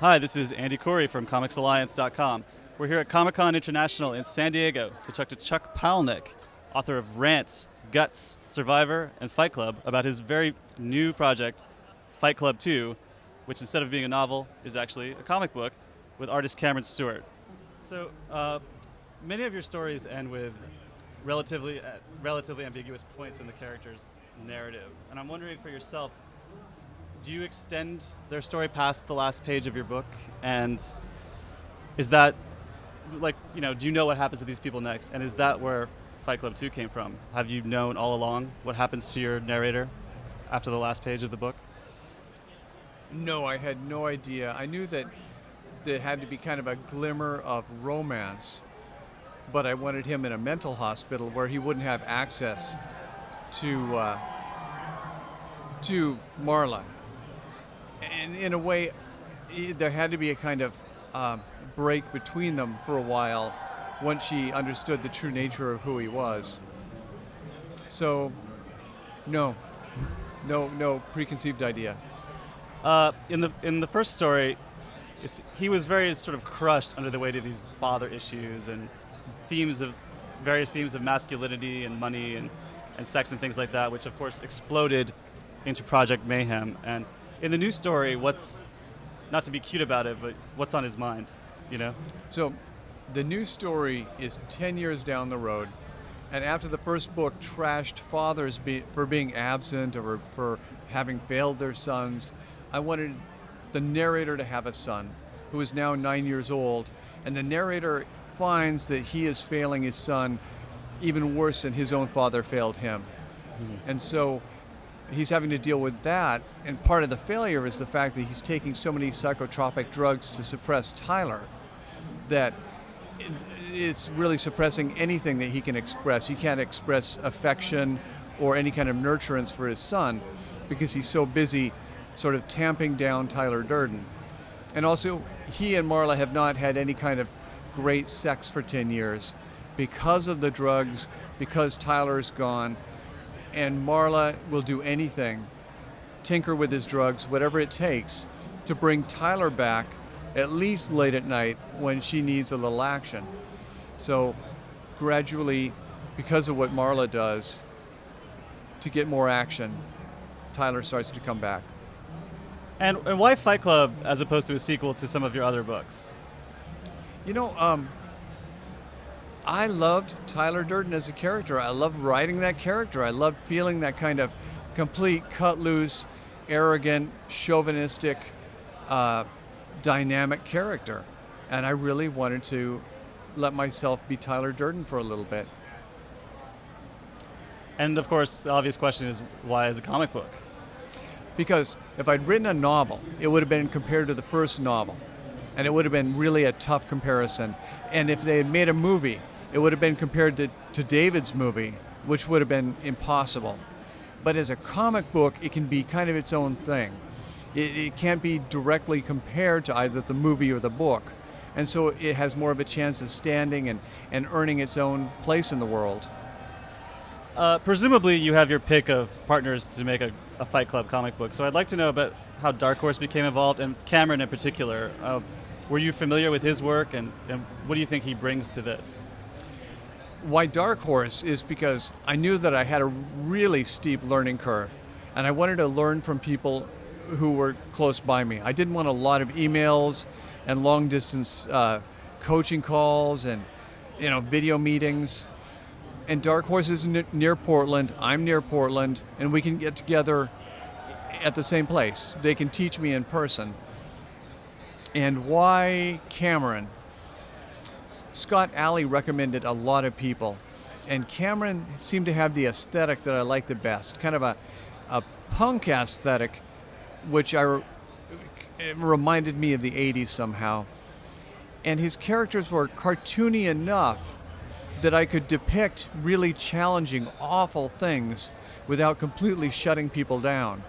Hi, this is Andy Corey from ComicsAlliance.com. We're here at Comic-Con International in San Diego to talk to Chuck Palahniuk, author of Rant, Guts, Survivor, and Fight Club, about his very new project, Fight Club 2, which instead of being a novel is actually a comic book with artist Cameron Stewart. So, many of your stories end with relatively ambiguous points in the character's narrative. And I'm wondering for yourself, do you extend their story past the last page of your book? And is that, do you know what happens to these people next? And is that where Fight Club 2 came from? Have you known all along what happens to your narrator after the last page of the book? No, I had no idea. I knew that there had to be kind of a glimmer of romance, but I wanted him in a mental hospital where he wouldn't have access to Marla. And in a way, there had to be a kind of break between them for a while once she understood the true nature of who he was. So, no preconceived idea. In the first story, he was very sort of crushed under the weight of these father issues and various themes of masculinity and money and sex and things like that, which of course exploded into Project Mayhem. And in the new story, what's, not to be cute about it, but what's on his mind, you know? So the new story is 10 years down the road, and after the first book trashed fathers for being absent or for having failed their sons, I wanted the narrator to have a son who is now 9 years old, and the narrator finds that he is failing his son even worse than his own father failed him. Mm-hmm. And so he's having to deal with that, and part of the failure is the fact that he's taking so many psychotropic drugs to suppress Tyler that it's really suppressing anything that he can express. He can't express affection or any kind of nurturance for his son because he's so busy sort of tamping down Tyler Durden. And also, he and Marla have not had any kind of great sex for 10 years because of the drugs, because Tyler's gone, and Marla will do anything, tinker with his drugs, whatever it takes, to bring Tyler back, at least late at night when she needs a little action. So gradually, because of what Marla does, to get more action, Tyler starts to come back. And why Fight Club as opposed to a sequel to some of your other books? You know, I loved Tyler Durden as a character. I loved writing that character. I loved feeling that kind of complete, cut-loose, arrogant, chauvinistic, dynamic character. And I really wanted to let myself be Tyler Durden for a little bit. And of course, the obvious question is, why as a comic book? Because if I'd written a novel, it would have been compared to the first novel. And it would have been really a tough comparison. And if they had made a movie, it would have been compared to David's movie, which would have been impossible. But as a comic book, it can be kind of its own thing. It can't be directly compared to either the movie or the book. And so it has more of a chance of standing and earning its own place in the world. Presumably you have your pick of partners to make a Fight Club comic book. So I'd like to know about how Dark Horse became involved, and Cameron in particular. Were you familiar with his work, and what do you think he brings to this? Why Dark Horse is because I knew that I had a really steep learning curve, and I wanted to learn from people who were close by me. I didn't want a lot of emails and long distance coaching calls and video meetings. And Dark Horse is near Portland, I'm near Portland, and we can get together at the same place. They can teach me in person. And why Cameron? Scott Alley recommended a lot of people, and Cameron seemed to have the aesthetic that I like the best, kind of a punk aesthetic, which it reminded me of the 80s somehow. And his characters were cartoony enough that I could depict really challenging, awful things without completely shutting people down.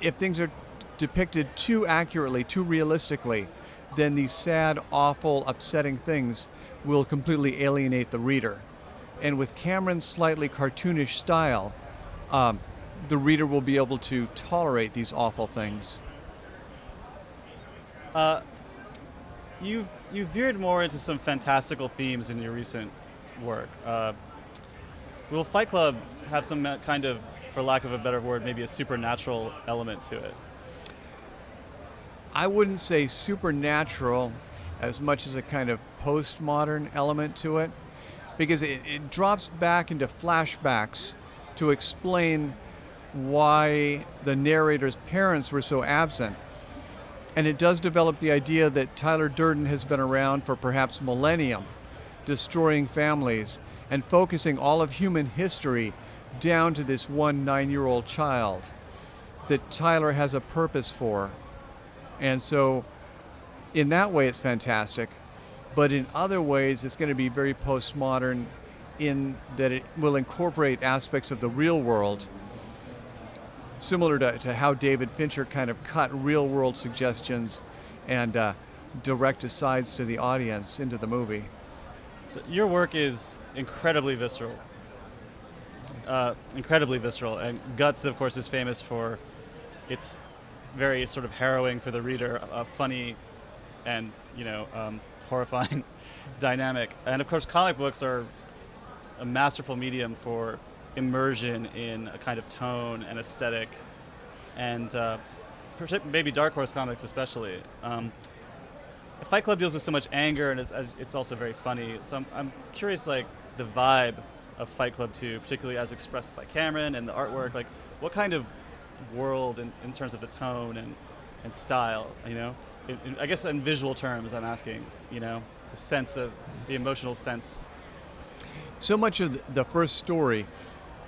If things are depicted too accurately, too realistically, then these sad, awful, upsetting things will completely alienate the reader. And with Cameron's slightly cartoonish style, the reader will be able to tolerate these awful things. Uh, you've veered more into some fantastical themes in your recent work. Will Fight Club have some kind of, for lack of a better word, maybe a supernatural element to it? I wouldn't say supernatural as much as a kind of postmodern element to it, because it drops back into flashbacks to explain why the narrator's parents were so absent. And it does develop the idea that Tyler Durden has been around for perhaps millennium, destroying families and focusing all of human history down to this one 9-year-old child that Tyler has a purpose for. And so in that way it's fantastic, but in other ways it's going to be very postmodern in that it will incorporate aspects of the real world, similar to how David Fincher kind of cut real world suggestions and direct asides to the audience into the movie. So your work is incredibly visceral. And Guts, of course, is famous for its very sort of harrowing for the reader, funny and horrifying dynamic. And of course, comic books are a masterful medium for immersion in a kind of tone and aesthetic, and maybe Dark Horse comics especially. Fight Club deals with so much anger, and it's also very funny. So I'm curious, like the vibe of Fight Club 2, particularly as expressed by Cameron and the artwork. Like, what kind of world in terms of the tone and style? I guess in visual terms, I'm asking. The sense of the emotional sense. So much of the first story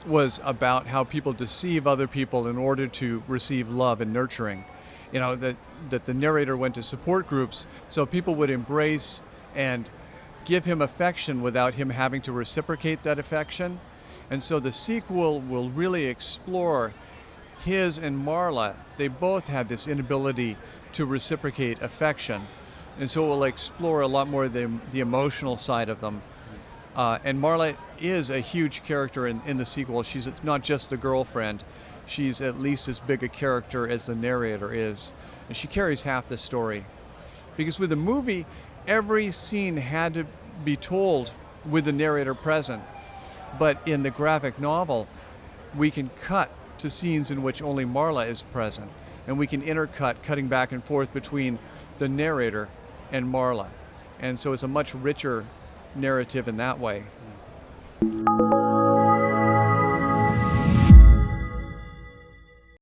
was about how people deceive other people in order to receive love and nurturing. That the narrator went to support groups so people would embrace and give him affection without him having to reciprocate that affection. And so the sequel will really explore his and Marla. They both had this inability to reciprocate affection. And so it will explore a lot more the emotional side of them. And Marla is a huge character in the sequel. She's not just the girlfriend. She's at least as big a character as the narrator is. And she carries half the story. Because with the movie, every scene had to be told with the narrator present. But in the graphic novel, we can cut to scenes in which only Marla is present. And we can intercut, cutting back and forth between the narrator and Marla. And so it's a much richer narrative in that way.